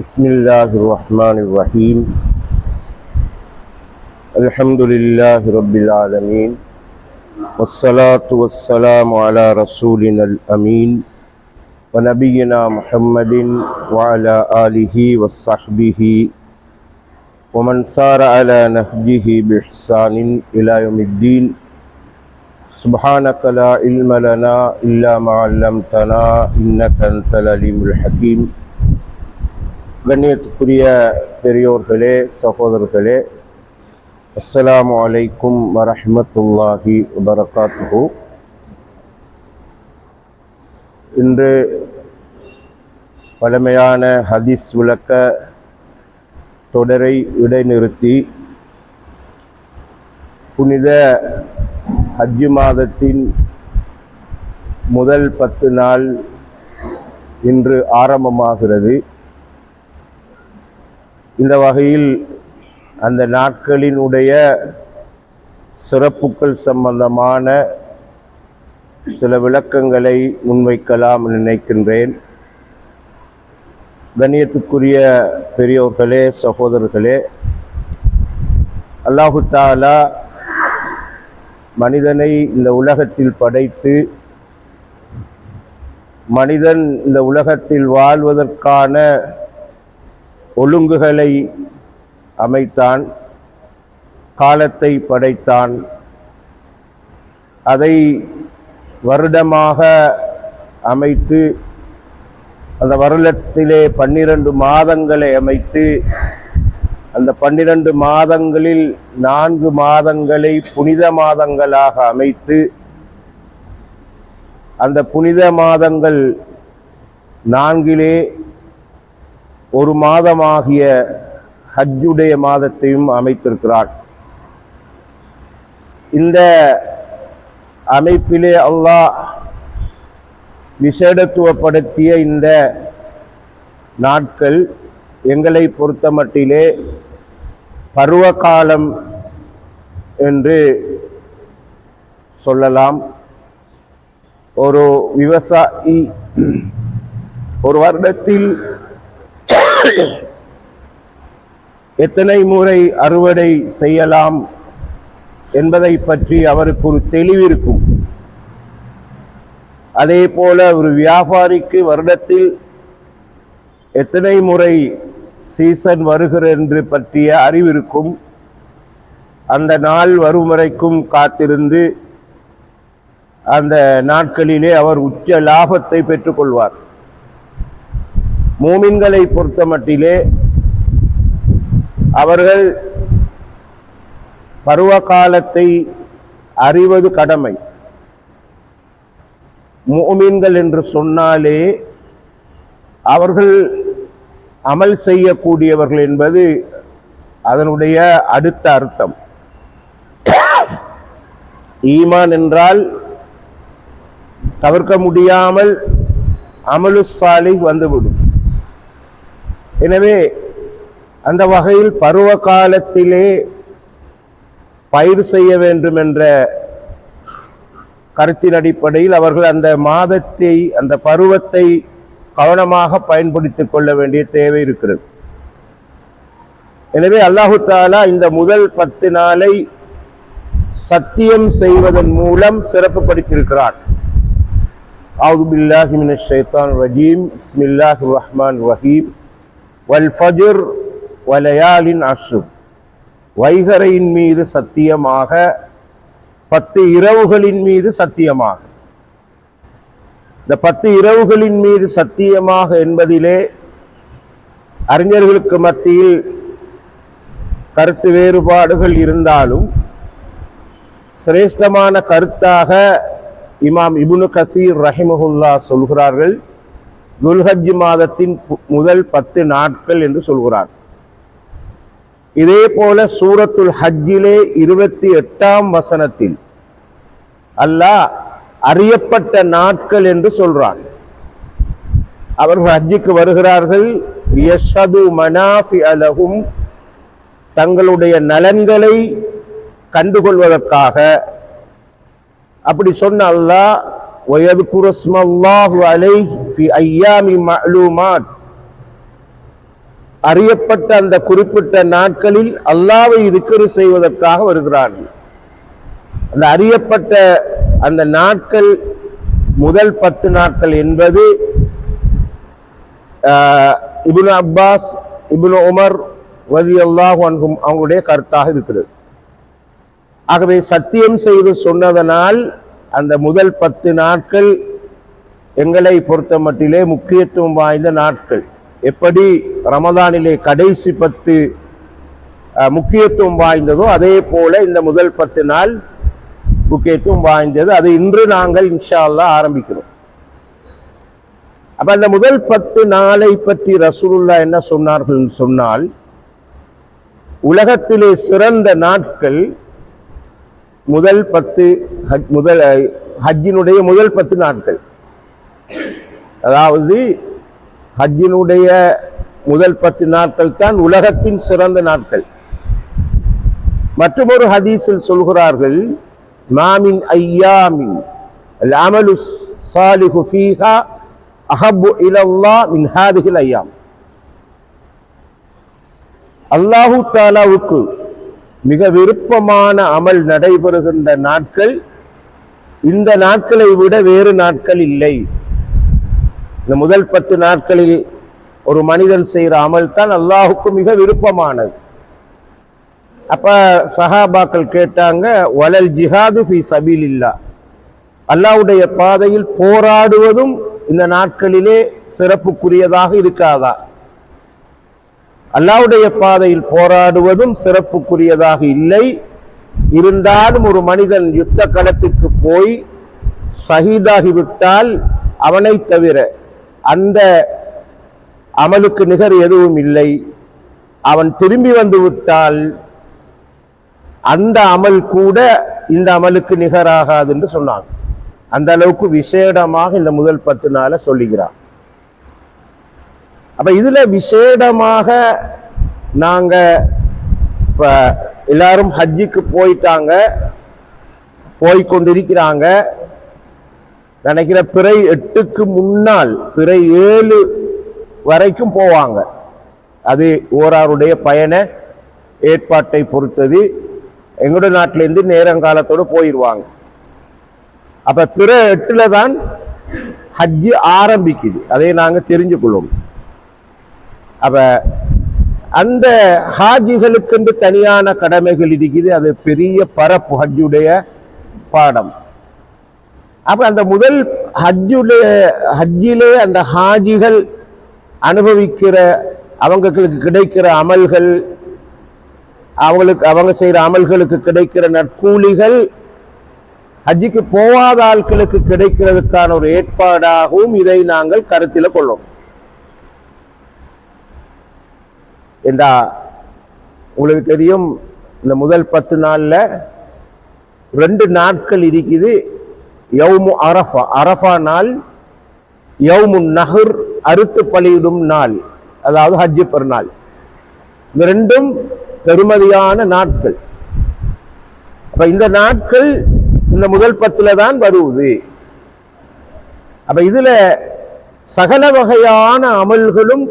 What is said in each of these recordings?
بسم الله الرحمن الرحيم الحمد لله رب العالمين والصلاة والسلام على رسولنا الأمين ونبينا محمد وعلى آله وصحبه ومن سار على نهجه بإحسان إلى يوم الدين سبحانك لا علم لنا إلا ما علمتنا إنك أنت العليم الحكيم. கண்ணியத்துக்குரிய பெரியோர்களே, சகோதரர்களே, அஸ்ஸலாமு அலைக்கும் வரஹ்மத்துல்லாஹி வபரகாத்துஹு. இன்று பழமையான ஹதீஸ் விளக்க தொடரை இடைநிறுத்தி புனித ஹஜ் மாதத்தின் முதல் 10 நாள் இன்று ஆரம்பமாகிறது. இந்த வகையில் அந்த நாட்களினுடைய சிறப்புக்கள் சம்பந்தமான சில விளக்கங்களை முன்வைக்கலாம் நினைக்கின்றேன். கண்ணியத்துக்குரிய பெரியோர்களே, சகோதரர்களே, அல்லாஹு தஆலா மனிதனை இந்த உலகத்தில் படைத்து மனிதன் இந்த உலகத்தில் வாழ்வதற்கான ஒழுங்குகளை அமைத்தான், காலத்தை படைத்தான், அதை வருடமாக அமைத்து அந்த வருடத்திலே 12 மாதங்களை அமைத்து அந்த 12 மாதங்களில் 4 மாதங்களை புனித மாதங்களாக அமைத்து அந்த புனித மாதங்கள் 4 ஒரு மாதமாகிய ஹஜ்ஜுடைய மாதத்தையும் அமைத்திருக்கிறார். இந்த அமைப்பிலே அல்லாஹ் விசேடத்துவப்படுத்திய இந்த நாட்கள் எங்களை பொறுத்தமட்டிலே பருவகாலம் என்று சொல்லலாம். ஒரு விவசாயி ஒரு வருடத்தில் எத்தனை முறை அறுவடை செய்யலாம் என்பதை பற்றி அவருக்கு ஒரு தெளிவிருக்கும். அதே போல ஒரு வியாபாரிக்கு வருடத்தில் எத்தனை முறை சீசன் வருகிறது என்று பற்றிய அறிவிருக்கும். அந்த நாள் வரும் வரைக்கும் காத்திருந்து அந்த நாட்களிலே அவர் உச்ச லாபத்தை பெற்றுக்கொள்வார். மூமின்களை பொறுத்தமட்டிலே அவர்கள் பருவ காலத்தை அறிவது கடமை. மூமின்கள் என்று சொன்னாலே அவர்கள் அமல் செய்யக்கூடியவர்கள் என்பது அதனுடைய அடுத்த அர்த்தம். ஈமான் என்றால் தவிர்க்க முடியாமல் அமலு சாலிஹ் வந்துவிடும். எனவே அந்த வகையில் பருவ காலத்திலே பயிர் செய்ய வேண்டும் என்ற கருத்தின் அடிப்படையில் அவர்கள் அந்த மாதத்தை, அந்த பருவத்தை கவனமாக பயன்படுத்திக் கொள்ள வேண்டிய தேவை இருக்கிறது. எனவே அல்லாஹு தஆலா இந்த முதல் 10 நாளை சத்தியம் செய்வதன் மூலம் சிறப்புப்படுத்தியிருக்கிறார். அஊது பில்லாஹி மினஷ் ஷைத்தானிர் ரஜீம். பிஸ்மில்லாஹிர் ரஹ்மானிர் ரஹீம். வல் ஃபஜ்ர் வலயாலின் அஷ்ர். வைகரையின் மீது சத்தியமாக, 10 இரவுகளின் மீது சத்தியமாக. இந்த 10 இரவுகளின் மீது சத்தியமாக என்பதிலே அறிஞர்களுக்கு மத்தியில் கருத்து வேறுபாடுகள் இருந்தாலும் சிரேஷ்டமான கருத்தாக இமாம் இப்னு கசீர் ரஹிமஹுல்லாஹ் சொல்கிறார்கள், துல்ஹஜ் மாதத்தின் முதல் 10 நாட்கள் என்று சொல்கிறார். இதே போல சூரத்துல் ஹஜ்ஜிலே 28ஆம் வசனத்தில் அல்லாஹ் அறியப்பட்ட நாட்கள் என்று சொல்றான். அவர்கள் ஹஜ்ஜுக்கு வருகிறார்கள், யஷ்ஹது மனாஃபிஅ லஹும், தங்களுடைய நலன்களை கண்டுகொள்வதற்காக. அப்படி சொன்ன அல்லாஹ் வயதுகுரு ஸ்மல்லாஹு அலைஹி ஃபி அய்யாமி மஅலூமாத், அறியப்பட்ட அந்த குறிப்பிட்ட நாட்களில் அல்லாஹ்வை திக்ர் செய்வதற்காக வருகிறார்கள். அந்த அறியப்பட்ட அந்த நாட்கள் முதல் 10 நாட்கள் என்பது இப்னு அப்பாஸ், இப்னு உமர் ரலியல்லாஹு அன்ஹும் அவங்களுடைய கருத்தாக இருக்கிறது. ஆகவே சத்தியம் செய்து சொன்னதனால் அந்த முதல் 10 நாட்கள் எங்களை பொறுத்த மட்டிலே முக்கியத்துவம் வாய்ந்த நாட்கள். எப்படி ரமதானிலே கடைசி 10 முக்கியத்துவம் வாய்ந்ததோ அதே போல இந்த முதல் 10 நாள் முக்கியத்துவம் வாய்ந்தது. அது இன்று நாங்கள் இன்ஷா அல்லாஹ் ஆரம்பிக்கிறோம். அப்ப அந்த முதல் 10 நாளை பற்றி ரசூலுல்லாஹ் என்ன சொன்னார்கள் சொன்னால், உலகத்திலே சிறந்த நாட்கள் முதல் 10 ஹஜ்ஜினுடைய முதல் 10 நாட்கள். அதாவது ஹஜ்ஜினுடைய முதல் 10 நாட்கள் தான் உலகத்தின் சிறந்த நாட்கள். மற்றொரு ஹதீஸில் சொல்கிறார்கள், மாமின் ஐயாமின் அல் அமலு ஸாலிஹு ஃபீஹா அஹப்பு இலல்லாஹ் மின் ஹாதிஹில் ஐயாம். அல்லாஹு தஆலாவுக்கு மிக விருப்பமான அமல் நடைபெறுகின்ற நாட்கள் இந்த நாட்களை விட வேறு நாட்கள் இல்லை. இந்த முதல் 10 நாட்களில் ஒரு மனிதன் செய்கிற அமல் தான் அல்லாஹுக்கு மிக விருப்பமானது. அப்ப சஹாபாக்கள் கேட்டாங்க, வலல் ஜிஹாது ஃபீ சபீலில்லாஹ், அல்லாஹ்வுடைய பாதையில் போராடுவதும் இந்த நாட்களிலே சிறப்புக்குரியதாக இருக்காதா? அல்லாஹ்வுடைய பாதையில் போராடுவதும் சிறப்புக்குரியதாக இல்லை. இருந்தாலும் ஒரு மனிதன் யுத்த களத்திற்கு போய் ஷஹீதாகிவிட்டால் அவனை தவிர அந்த அமலுக்கு நிகர் எதுவும் இல்லை. அவன் திரும்பி வந்து விட்டால் அந்த அமல் கூட இந்த அமலுக்கு நிகராகாது என்று சொன்னாங்க. அந்த அளவுக்கு விசேடமாக இந்த முதல் 10 நாளை சொல்லுகிறான். அப்ப இதுல விசேடமாக நாங்க இப்ப எல்லாரும் ஹஜ்ஜுக்கு போயிட்டாங்க, போய்கொண்டிருக்கிறாங்க. நினைக்கிற பிறை 8க்கு முன்னால் பிறை 7 வரைக்கும் போவாங்க. அது ஓராருடைய பயண ஏற்பாட்டை பொறுத்தது. எங்களுடைய நாட்டிலேருந்து நேரங்காலத்தோடு போயிடுவாங்க. அப்ப பிற 8ல தான் ஹஜ்ஜு ஆரம்பிக்குது. அதை நாங்க தெரிஞ்சுக்கொள்ளும். அப்ப அந்த ஹாஜிகளுக்கு தனியான கடமைகள் இருக்குது. அது பெரிய பரப்பு ஹஜ்ஜுடைய பாடம். அப்ப அந்த முதல் ஹஜ்ஜிலே அந்த ஹாஜிகள் அனுபவிக்கிற அவங்களுக்கு கிடைக்கிற அமல்கள், அவங்க செய்யற அமல்களுக்கு கிடைக்கிற நற்கூலிகள் ஹஜ்ஜுக்கு போகாத ஆட்களுக்கு கிடைக்கிறதுக்கான ஒரு ஏற்பாடாகவும் இதை நாங்கள் கருத்தில் கொள்ளும். என்றா உங்களுக்கு தெரியும், இந்த முதல் 10 நாள்ல 2 நாட்கள் இருக்குது. யௌமு அரஃபா, அரஃபா நாள், யௌமு நஹர், அறுத்து பலியிடும் நாள், அதாவது ஹஜ்ஜு பெருநாள். இந்த 2ம் பெருமதியான நாட்கள். அப்ப இந்த நாட்கள் இந்த முதல் 10ல தான் வருவது. அப்ப இதுல சகல வகையான அமல்களும்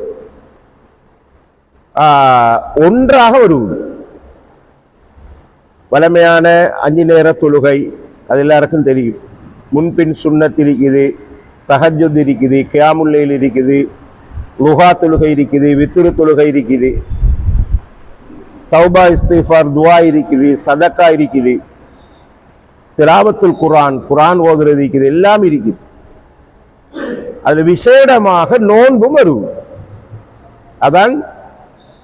ஒன்றாக வருவது. வளமையான 5 நேர தொழுகை அது எல்லாருக்கும் தெரியும். முன்பின் சுன்னத் இருக்குது, தஹஜ்ஜுத் இருக்குது, கியாமுல் லைல் இருக்குது, லுஹா தொழுகை இருக்குது, வித்ரு தொழுகை இருக்குது, தௌபா இஸ்திஃபார் துஆ இருக்குது, சதக்கா இருக்குது, திலாவத்துல் குர்ஆன், குர்ஆன் ஓதுறது இருக்குது, எல்லாம் இருக்குது. அது விசேடமாக நோன்பும் வரும். அதான்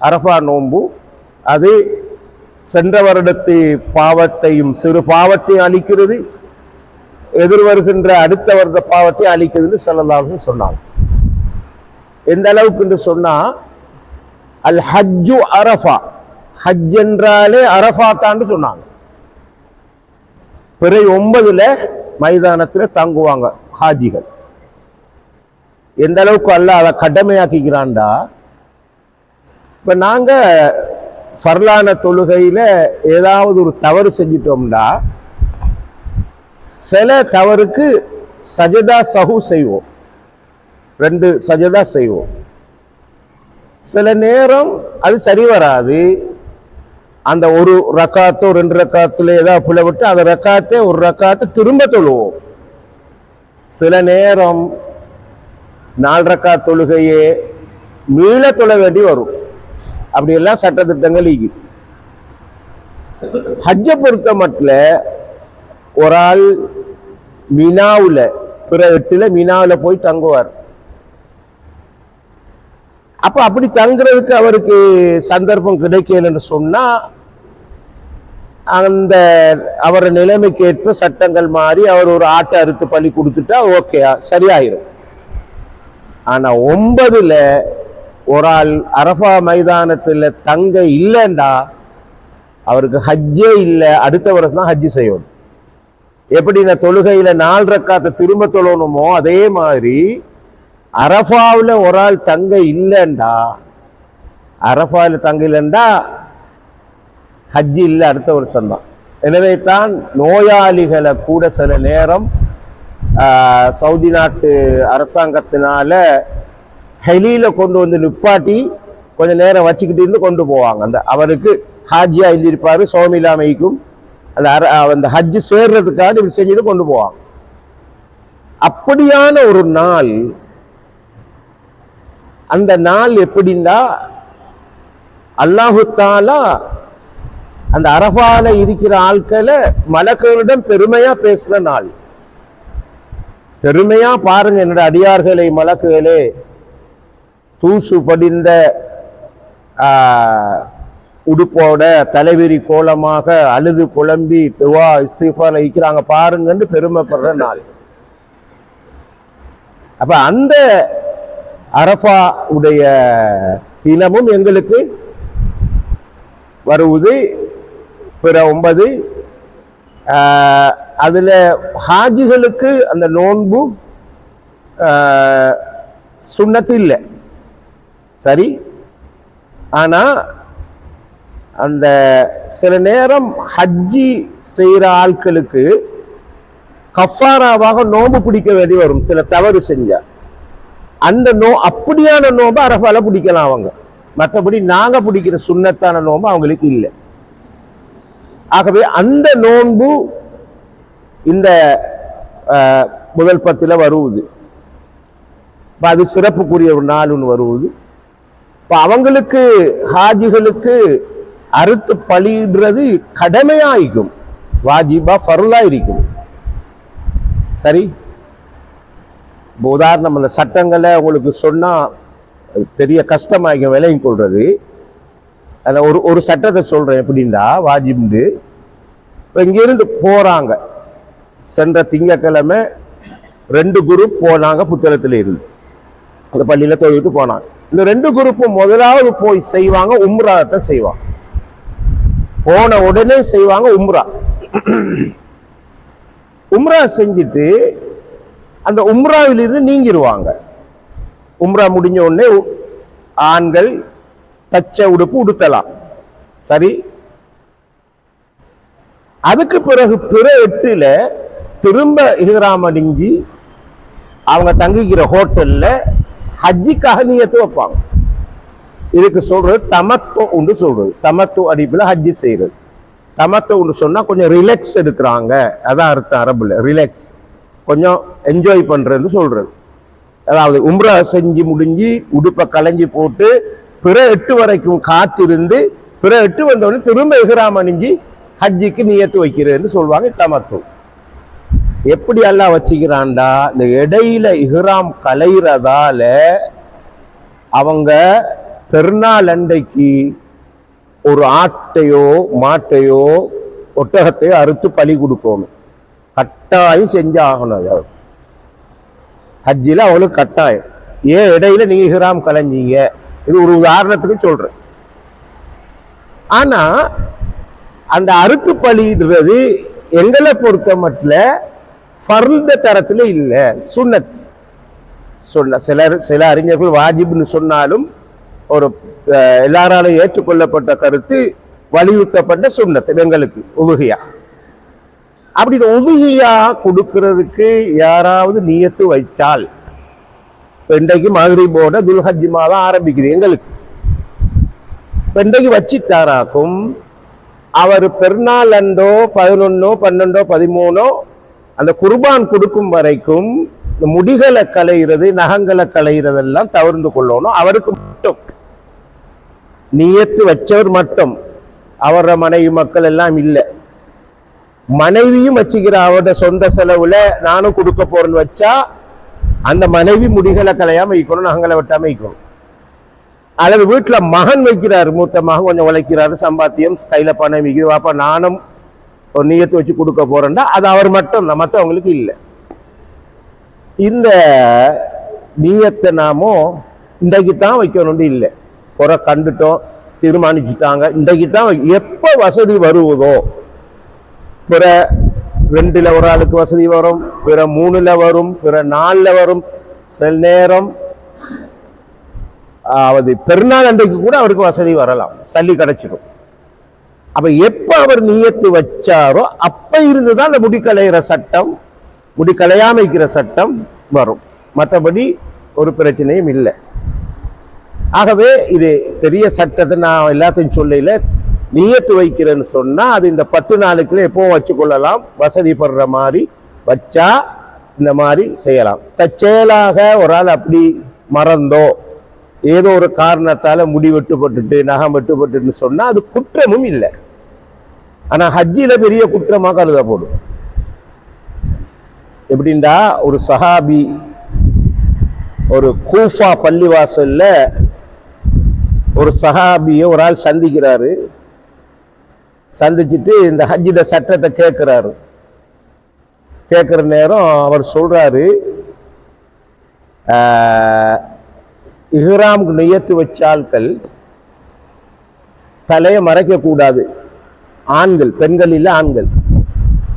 அரஃபா நோன்பு. அது சென்ற வருடத்து பாவத்தையும் சிறு பாவத்தையும் அளிக்கிறது, எதிர்வருகின்ற அடுத்த வருட பாவத்தை அளிக்குதுன்னு ஸல்லல்லாஹு சொன்னாங்க. எந்த அளவுக்கு என்று சொன்னா, அல் ஹஜ்ஜு அரஃபா, ஹஜ் என்றாலே அரஃபா தான் சொன்னாங்க. பிறை 9ல மைதானத்தில் தங்குவாங்க ஹாஜிகள். எந்த அளவுக்கு அல்லாஹ் அதை கடமையாக்கிக்கிறான்டா, இப்ப நாங்க ஃபர்லான தொழுகையில ஏதாவது ஒரு தவறு செஞ்சிட்டோம்னா சில தவறுக்கு சஜதா சஹு செய்வோம், 2 சஜதா செய்வோம். சில நேரம் அது சரி வராது. அந்த ஒரு ரக்காத்தோ 2 ரக்காத்துல ஏதாவது புலவிட்டு அந்த ரக்காத்தை ஒரு ரக்காத்தை திரும்ப தொழுவோம். சில நேரம் 4 ரக்காத் தொழுகையே மீள தொழ வேண்டி வரும். அப்படியெல்லாம் சட்டத்திட்டங்கள் இருக்குது. ஹஜ்ஜை பொறுத்த மட்டும் ஒரு ஆள் மினாவுல பிற 8ல மினாவுல போய் தங்குவார். அப்ப அப்படி தங்குறதுக்கு அவருக்கு சந்தர்ப்பம் கிடைக்கலன்னு சொன்னா அந்த அவர நிலைமைக்கு ஏற்ப சட்டங்கள் மாறி அவர் ஒரு ஆட்டை அறுத்து பலி கொடுத்துட்டா ஓகே சரியாயிரும். ஆனா 9ல ஒரு ஆள் அரஃபா மைதானத்துல தங்க இல்லைண்டா அவருக்கு ஹஜ்ஜே இல்லை. அடுத்த வருஷம் தான் ஹஜ்ஜி செய்யணும். எப்படி இந்த தொழுகையில 4 ரக்காத்தை திரும்ப தொழணுமோ அதே மாதிரி அரஃபாவில் ஒரு ஆள் தங்க இல்லைண்டா, அரஃபாவில் தங்க இல்லைண்டா ஹஜ்ஜி இல்லை, அடுத்த வருஷம் தான். எனவே தான் நோயாளிகளை கூட சில நேரம் சவுதி நாட்டு அரசாங்கத்தினால ஹெலியில கொண்டு வந்து நிப்பாட்டி கொஞ்ச நேரம் வச்சுக்கிட்டு இருந்து கொண்டு போவாங்க. அந்த அவருக்கு ஹாஜியா இருந்திருப்பாரு, சோமிலாமைக்கும் அந்த ஹஜ்ஜு சேர்றதுக்காக இப்படி செஞ்சுட்டு கொண்டு போவாங்க. அப்படியான ஒரு நாள், அந்த நாள் எப்படின்னா அல்லாஹு தஆலா அந்த அரஃபால இருக்கிற ஆட்களை மலக்குகளிடம் பெருமையா பேசுற நாள். பெருமையா பாருங்க, என்னோட அடியார்களை மலக்குகளே, தூசு படிந்த உடுப்போட தலைவிரி கோலமாக அழுது புலம்பி துவா இஸ்திஃபார் வைக்கிறாங்க பாருங்கன்னு பெருமைப்படுற நாள். அப்ப அந்த அரஃபா உடைய தினமும் எங்களுக்கு வருவது பிற 9. அதுல ஹாஜிகளுக்கு அந்த நோன்பு சுன்னத்து இல்லை, சரி. ஆனா அந்த சில நேரம் ஹஜ்ஜி செய்யற ஆட்களுக்கு கஃபாராவாக நோன்பு பிடிக்க வேண்டி வரும். சில தவறு செஞ்சா அந்த அப்படியான நோன்பு அரஃபால பிடிக்கலாம் அவங்க. மற்றபடி நாங்க பிடிக்கிற சுன்னத்தான நோன்பு அவங்களுக்கு இல்லை. ஆகவே அந்த நோன்பு இந்த முதல் 10ல் வருவது. அது சிறப்புக்குரிய ஒரு நாள் ஒன்று வருவது. இப்போ அவங்களுக்கு ஹாஜிகளுக்கு அறுத்து பலியிடுறது கடமையாயிருக்கும், வாஜிபா ஃபர்லா இருக்கும், சரி. உதாரணம், அந்த சட்டங்களை உங்களுக்கு சொன்னா பெரிய கஷ்டமாகும் விலையும் கொள்றது. அந்த ஒரு சட்டத்தை சொல்றேன் எப்படின்னா, வாஜிப்னு இங்கிருந்து போறாங்க. சென்ற திங்கக்கிழமை 2 குரூப் போனாங்க, புத்தகத்தில் இருந்து அந்த பள்ளியில தொழுவிட்டு போனாங்க. இந்த 2 குரூப்பும் முதலாவது போய் செய்வாங்க, உம்ராத்தை செய்வாங்க. போன உடனே செய்வாங்க உம்ரா. உம்ரா செஞ்சுட்டு அந்த உம்ராவிலிருந்து நீங்கிடுவாங்க. உம்ரா முடிஞ்ச உடனே ஆண்கள் தச்ச உடுப்பு உடுத்தலாம், சரி. அதுக்கு பிறகு பிற 8ல் திரும்ப இஹ்ராம் அணிஞ்சு அவங்க தங்கிக்கிற ஹோட்டல்ல ஹஜ்ஜிக்காக நியத்து வைப்பாங்க. இதுக்கு சொல்றது தமத்து உண்டு சொல்றது. தமத்து அடிப்பில் ஹஜ்ஜி செய்யறது. தமத்து உண்டு சொன்னா கொஞ்சம் ரிலாக்ஸ் எடுக்கிறாங்க, அதான் அர்த்தம் அரபுல. ரிலாக்ஸ், கொஞ்சம் என்ஜாய் பண்றதுன்னு சொல்றது. அதாவது உம்ரா செஞ்சு முடிஞ்சு உடுப்பை களைஞ்சி போட்டு பிற 8 வரைக்கும் காத்திருந்து பிற 8 வந்தவொடனே திரும்ப இஹ்ராம் அணிஞ்சு ஹஜ்ஜிக்கு நியத்து வைக்கிறதுன்னு சொல்லுவாங்க தமத்து. எப்படி அல்லாஹ் வச்சுக்கிறான்டா, இந்த இடையில இஹ்ராம் கலைறதால அவங்க பெருநாள் அண்டைக்கு ஒரு ஆட்டையோ மாட்டையோ ஒட்டகத்தையோ அறுத்து பலி கொடுக்கணும். கட்டாயம் செஞ்சாகணும். ஹஜ்ஜில் அவங்களுக்கு கட்டாயம். ஏன் இடையில நீங்க இஹ்ராம் கலைஞ்சீங்க, இது ஒரு உதாரணத்துக்கு சொல்றேன். ஆனா அந்த அறுத்து பலிடுறது எங்களை பொறுத்த மட்டும் ஃபர்த தரத்துல இல்லை, சுன்னத். சில அறிஞர்கள் வாஜிப்னு சொன்னாலும் ஒரு எல்லாராலும் ஏற்றுக்கொள்ளப்பட்ட கருத்து, வலியுறுத்தப்பட்ட சுன்னத் எங்களுக்கு உதுகியா. அப்படி உதுகியா கொடுக்கறதுக்கு யாராவது நியத்து வைத்தால், இன்றைக்கு மக்ரிபோட துல்ஹஜ் மாதம் ஆரம்பிக்குது எங்களுக்கு. இன்றைக்கு வச்சிட்டாராக்கும் அவர் பெருநாள் அன்றோ 11, 12, 13 அந்த குர்பான் கொடுக்கும் வரைக்கும் முடிகளை களைகிறது, நகங்களை களைகிறதெல்லாம் தவிர்த்து கொள்ளணும். அவருக்கு மட்டும் நியத்து வச்சவர் மட்டும், அவர மனைவி மக்கள் எல்லாம் இல்லை. மனைவியும் வச்சுக்கிற அவரோட சொந்த செலவுல நானும் கொடுக்க போறேன்னு வச்சா அந்த மனைவி முடிகளை களையாம வைக்கணும், நகங்களை வெட்டாம வைக்கணும். அல்லது வீட்டுல மகன் வைக்கிறாரு, மூத்த மகன் கொஞ்சம் உழைக்கிறாரு, சம்பாத்தியம் கையில பணம் வைக்கிறது, வாப்பா நானும் ஒரு நியத்து வச்சு கொடுக்க போறேன்டா அது அவர் மட்டும் தான், மற்றவங்களுக்கு இல்லை. இந்த நியத்தை நாமோ இன்றைக்கு தான் வைக்கணும்னு இல்லை, புற கண்டுட்டோம் தீர்மானிச்சுட்டாங்க இன்றைக்கு தான். எப்ப வசதி வருவதோ, பிற 2ல ஒரு ஆளுக்கு வசதி வரும், பிற 3ல வரும், பிற 4ல வரும், சில நேரம் பெருநாள் அன்றைக்கு கூட அவருக்கு வசதி வரலாம், சல்லி கிடைச்சிடும். அப்ப எப்ப அவர் நியத்து வச்சாரோ அப்ப இருந்துதான் அந்த முடி களையிற சட்டம், முடி களையாம வைக்கிற சட்டம் வரும். மற்றபடி ஒரு பிரச்சனையும் இல்லை. ஆகவே இது பெரிய சட்டத்தை நான் எல்லாத்தையும் சொல்லல. நியத்து வைக்கிறேன்னு சொன்னா அது இந்த 10 நாளுக்குள்ள எப்பவும் வச்சு கொள்ளலாம், வசதி படுற மாதிரி வச்சா இந்த மாதிரி செய்யலாம். தற்செயலாக ஒரு ஆள் அப்படி மறந்தோ ஏதோ ஒரு காரணத்தால முடி வெட்டுப்பட்டுட்டு நகம் வெட்டுப்பட்டுன்னு சொன்னா அது குற்றமும் இல்லை. ஆனா ஹஜ்ஜில பெரிய குற்றமா கருதப்படும். எப்படின்னா, ஒரு சஹாபி ஒரு கூஃபா பள்ளிவாசல்ல ஒரு சஹாபியை ஒரு ஆள் சந்திக்கிறாரு. சந்திச்சுட்டு இந்த ஹஜ்ஜிட சட்டத்தை கேட்கிறாரு. கேட்கிற நேரம் அவர் சொல்றாரு, இஹ்ராமுக்கு நியத்து வச்ச ஆட்கள் தலையை மறைக்க கூடாது. ஆண்கள், பெண்கள் இல்லை, ஆண்கள்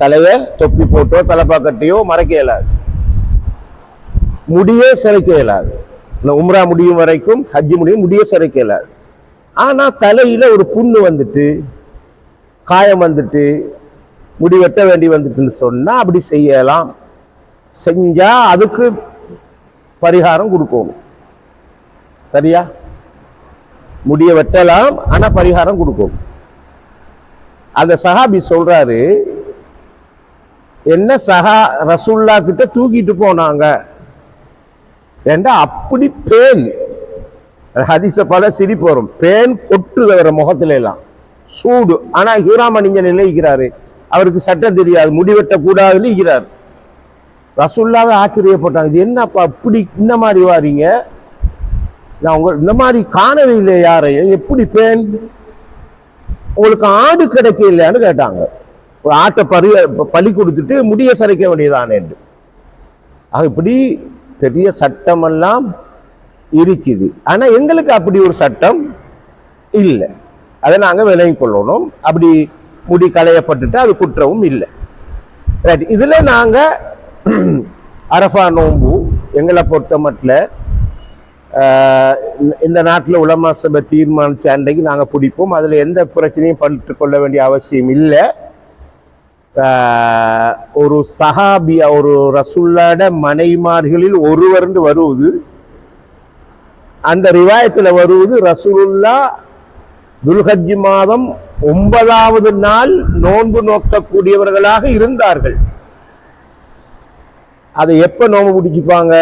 தலையை தொப்பி போட்டோ தலைப்பாக்கட்டையோ மறைக்க இயலாது, முடியே சிறைக்க இயலாது. உம்ரா முடியும் வரைக்கும், ஹஜ்ஜி முடியும், முடியே சிறைக்க இயலாது. ஆனா தலையில ஒரு புண்ணு வந்துட்டு, காயம் வந்துட்டு, முடி வெட்ட வேண்டி வந்துட்டுன்னு சொன்னா அப்படி செய்யலாம். செஞ்சா அதுக்கு பரிகாரம் கொடுக்கணும். சரியா? முடிய வெட்டலாம், ஆனா பரிகாரம் கொடுக்கணும். அந்த சஹாபி சொல்றாரு, என்ன ரசூல்லா கிட்ட தூக்கிட்டு போனாங்க ஏண்டா அப்படி பேன், ஹதீஸ பல சிரிப்பு வரும், பேன் கொட்டுல வர முகத்துல எல்லாம் சூடு. ஆனா ஹீராம் அணிஞ்ச நிலைக்கிறாரு, அவருக்கு சட்டம் தெரியாது, முடிவெட்ட கூடாதுன்னு இருக்கிறார். ரசூல்லாவே ஆச்சரியப்பட்டாங்க, இது என்னப்பா அப்படி இந்த மாதிரி வாரீங்க, நான் உங்க இந்த மாதிரி காணவே இல்லை யாரையும், எப்படி பேன், உங்களுக்கு ஆடு கிடைக்க இல்லையான்னு கேட்டாங்க. ஒரு ஆட்டை பலி கொடுத்துட்டு முடிய சரைக்க வேண்டியதானே. இப்படி பெரிய சட்டமெல்லாம் இருக்குது. ஆனா எங்களுக்கு அப்படி ஒரு சட்டம் இல்லை, அதை நாங்க விலகிக் கொள்ளணும். அப்படி முடி களையப்பட்டுட்டு அது குற்றமும் இல்லை. ரைட். இதுல நாங்க அரஃபா நோன்பு எங்களை பொறுத்த மட்டும் இந்த நாட்டில் உலமா சபை தீர்மானிச்ச அன்றைக்கு நாங்கள் பிடிப்போம். அதில் எந்த பிரச்சனையும் பட்டு கொள்ள வேண்டிய அவசியம் இல்லை. ஒரு சஹாபியா, ஒரு ரசூல்லாட மனைமார்களில் ஒருவர் வருவது, அந்த ரிவாயத்தில் வருவது ரசூலுல்லா துல்ஹஜ் மாதம் 9வது நாள் நோன்பு நோக்கக்கூடியவர்களாக இருந்தார்கள். அதை எப்ப நோன்பு பிடிச்சிப்பாங்க?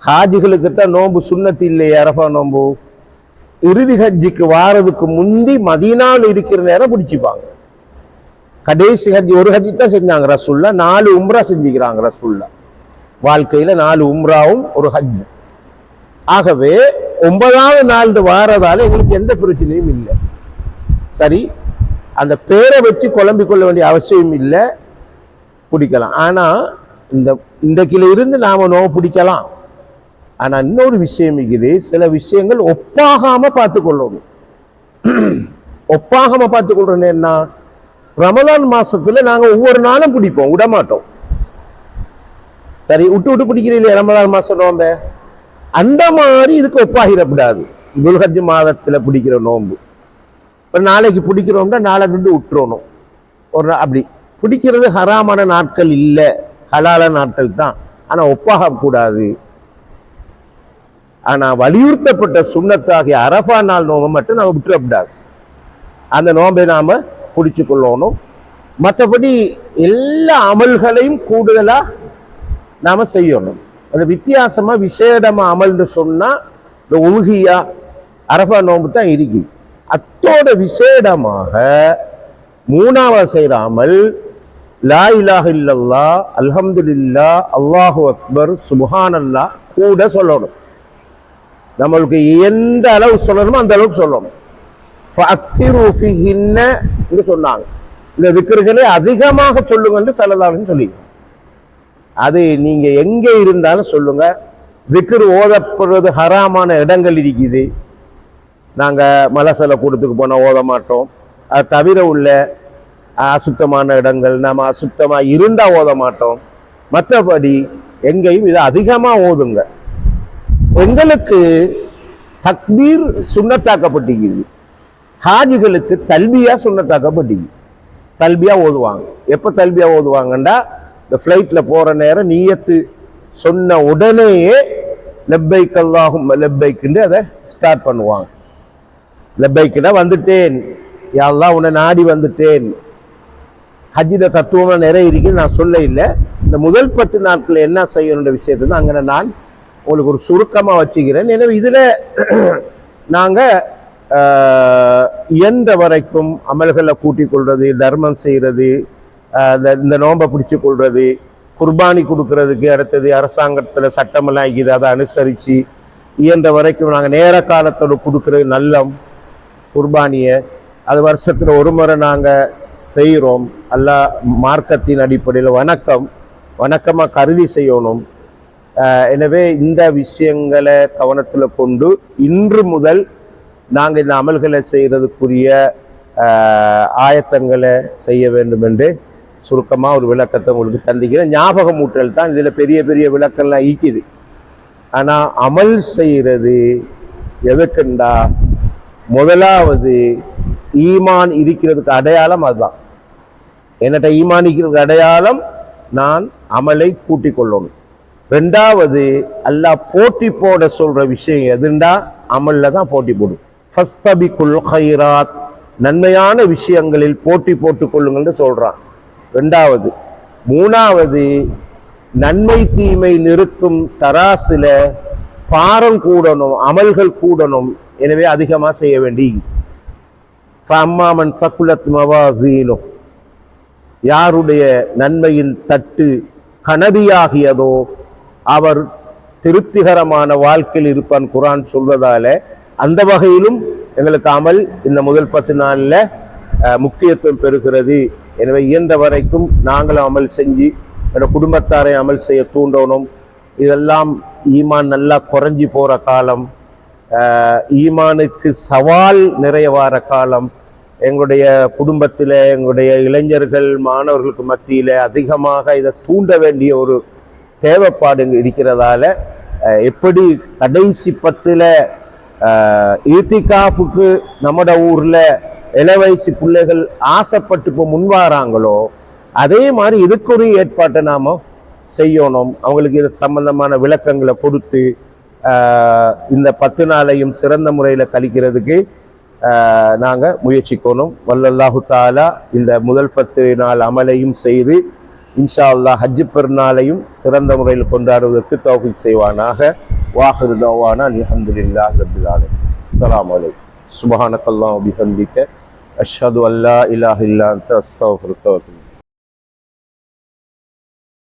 ஹாஜிகளுக்குத்தான் நோன்பு சுன்னத்து இல்லையே அரஃபா நோன்பு. இறுதி ஹஜ்ஜிக்கு வாரதுக்கு முந்தி மதீனாவில் இருக்கிற நேரம் பிடிச்சிப்பாங்க. கடைசி ஹஜ் ஒரு ஹஜ்ஜி தான் செஞ்சாங்க ரசூல்லா, 4 உம்ரா செஞ்சுக்கிறாங்க ரசூல்லா வாழ்க்கையில, 4 உம்ராவும் ஒரு ஹஜ். ஆகவே 9வது நாள் வாரதால எங்களுக்கு எந்த பிரச்சனையும் இல்லை. சரி, அந்த பேரை வச்சு குழம்பிக் கொள்ள வேண்டிய அவசியம் இல்லை, பிடிக்கலாம். ஆனா இன்றைக்கில இருந்து நாம நோவு பிடிக்கலாம். ஆனா இன்னொரு விஷயம் இருக்குது, சில விஷயங்கள் ஒப்பாகாம பார்த்துக் கொள்ளணும். ஒப்பாகாம பார்த்துக் கொள்றோம். என்ன, ரமலான் மாசத்துல நாங்க ஒவ்வொரு நாளும் பிடிப்போம், விடமாட்டோம். சரி, விட்டு பிடிக்கிறீங்களே ரமலான் மாசம் நோம்ப, அந்த மாதிரி இதுக்கு ஒப்பாகிடக்கூடாது. துல்ஹஜ் மாதத்துல பிடிக்கிற நோன்பு ஒரு நாளைக்கு பிடிக்கிறோம்னா நாளை கண்டு விட்டுறணும். ஒரு அப்படி பிடிக்கிறது ஹராமான நாட்கள் இல்லை, ஹலால நாட்கள் தான். ஆனா ஒப்பாக கூடாது. ஆனா வலியுறுத்தப்பட்ட சுண்ணத்தாகிய அரஃபா நாள் நோம்பை மட்டும் நாம விட்டுறக்கூடாது. அந்த நோம்பை நாம பிடிச்சு கொள்ளணும். மற்றபடி எல்லா அமல்களையும் கூடுதலா நாம செய்யணும். அது வித்தியாசமா விசேடமா அமல்னு சொன்னா இந்த உல்ஹியா அரஃபா நோம்பு தான் இருக்கு. அத்தோட விசேடமாக மூணாவது செய்கிற அமல் லா இலாஹ இல்லல்லாஹ் அல்ஹம்துலில்லாஹ் அல்லாஹு அக்பர் சுப்ஹானல்லாஹ் கூட சொல்லணும். நம்மளுக்கு எந்த அளவு சொல்லணுமோ அந்த அளவுக்கு சொல்லணும். ஃபஅக்ஸிரு ஃபீஹின்ன என்று சொன்னாங்க. இந்த திக்ருகளை அதிகமாக சொல்லுங்கன்னு ஸல்லல்லாஹு சொல்லி, அது நீங்க எங்கே இருந்தாலும் சொல்லுங்க. திக்ரு ஓதப்படுறது ஹராமான இடங்கள் இருக்குது. நாங்க மலசல கூடத்துக்கு போனால் ஓத மாட்டோம். அது தவிர உள்ள அசுத்தமான இடங்கள் நாம் அசுத்தமா இருந்தா ஓத மாட்டோம். மற்றபடி எங்கேயும் இதை அதிகமா ஓதுங்க. எங்களுக்கு தக்பீர் சுன்னத்தாக்கப்பட்டிருக்குது. ஹாஜிகளுக்கு தல்பியா சுன்னத்தாக்கப்பட்டிருக்கு. தல்பியா ஓதுவாங்க. எப்போ தல்பியா ஓதுவாங்கண்டா இந்த ஃப்ளைட்ல போற நேரம் நீயத்து சொன்ன உடனேயே லப்பைக் அல்லாஹும் லப்பைக்குன்னு அதை ஸ்டார்ட் பண்ணுவாங்க. லப்பைக்குன்னா வந்துட்டேன், யா அல்லாஹ் உன்னை நாடி வந்துட்டேன். ஹஜ்ஜில தத்துவமா நிறைய இருக்குது, நான் சொல்ல இல்லை. இந்த முதல் 10 நாட்கள் என்ன செய்யணுன்ற விஷயத்தை தான் அங்கே நான் உங்களுக்கு ஒரு சுருக்கமாக வச்சுக்கிறேன். எனவே இதில் நாங்கள் இயன்ற வரைக்கும் அமல்களை கூட்டிக் கொள்வது, தர்மம் செய்கிறது, இந்த நோம்பை பிடிச்சு கொள்வது, குர்பானி கொடுக்கறதுக்கு அடுத்தது அரசாங்கத்தில் சட்டமெல்லாம் இருக்குது, அதை அனுசரித்து இயன்ற வரைக்கும் நாங்கள் நேர காலத்தோடு கொடுக்கறது நல்லம். குர்பானியை அது வருஷத்தில் ஒரு முறை நாங்கள் செய்கிறோம். அல்லாஹ் மார்க்கத்தின் அடிப்படையில் வணக்கமாக கருதி செய்யணும். எனவே இந்த விஷயங்களை கவனத்தில் கொண்டு இன்று முதல் நாங்கள் இந்த அமல்களை செய்கிறதுக்குரிய ஆயத்தங்களை செய்ய வேண்டும் என்று சுருக்கமாக ஒரு விளக்கத்தை உங்களுக்கு தந்திக்கிறேன். ஞாபகம் ஊட்டல் தான் இதில் பெரிய பெரிய விளக்கம்லாம் ஈக்குது. ஆனால் அமல் செய்கிறது எதுக்குண்டா முதலாவது ஈமான் இருக்கிறதுக்கு அடையாளம் அதுதான். என்னட்ட ஈமான் இருக்கிறதுக்கு அடையாளம் நான் அமலை கூட்டிக் கொள்ளணும். ரெண்டாவது அல்லாஹ் போட்டி போட சொல்ற விஷயம் எதுண்டா அமல்ல தான் போட்டி போடும். ஃபஸ்தபிகுல் கைராத், நன்மையான விஷயங்களில் போட்டி போட்டுக் கொள்ளுங்கள்னு சொல்றான். ரெண்டாவது. மூணாவது, நன்மை தீமை நிறுக்கும் தராசுல பாரம் கூடணும், அமல்கள் கூடணும். எனவே அதிகமாக செய்ய வேண்டி. ஃபஅம்மாமன் ஸகுலத் மவாஸீனு, யாருடைய நன்மையின் தட்டு கனதியாகியதோ அவர் திருப்திகரமான வாழ்க்கையில் இருப்பான் குர்ஆன் சொல்வதால அந்த வகையிலும் எங்களுக்கு அமல் இந்த முதல் 10 நாளில் முக்கியத்துவம் பெறுகிறது. எனவே இயன்ற வரைக்கும் நாங்களும் அமல் செஞ்சு என்னோட குடும்பத்தாரை அமல் செய்ய தூண்டணும். இதெல்லாம் ஈமான் நல்லா குறைஞ்சி போகிற காலம், ஈமானுக்கு சவால் நிறைய வார காலம். எங்களுடைய குடும்பத்தில் எங்களுடைய இளைஞர்கள் மாணவர்களுக்கு மத்தியில் அதிகமாக இதை தூண்ட வேண்டிய ஒரு தேவைப்பாடு இருக்கிறதால எப்படி கடைசி 10 ஈத்திகாஃபுக்கு நம்மட ஊரில் இளவயசு பிள்ளைகள் ஆசைப்பட்டு இப்போ முன்வாராங்களோ அதே மாதிரி இதுக்கு ஏற்பாட்டை நாம் செய்யணும். அவங்களுக்கு இது சம்பந்தமான விளக்கங்களை கொடுத்து இந்த 10 நாளையும் சிறந்த முறையில் கழிக்கிறதுக்கு நாங்கள் முயற்சிக்கணும். வல்லல்லாஹு தஆலா இந்த முதல் 10 நாள் அமலையும் செய்து இன்ஷா அல்லாஹ் ஹஜ் பெருநாளையும் சிறந்த முறையில் கொண்டாடுவதற்கு தௌஃபீக் செய்வானாக. வாஹிரு தஅவானா அல்ஹம்துலில்லாஹி ரப்பில் ஆலமீன். அஸ்ஸலாமு அலைக்கும். சுப்ஹானக்கல்லாஹு வபிஹம்திக அஷ்ஹது அல்லா இலாஹா இல்லா அன்த அஸ்தக்ஃபிருக வ அத்தூபு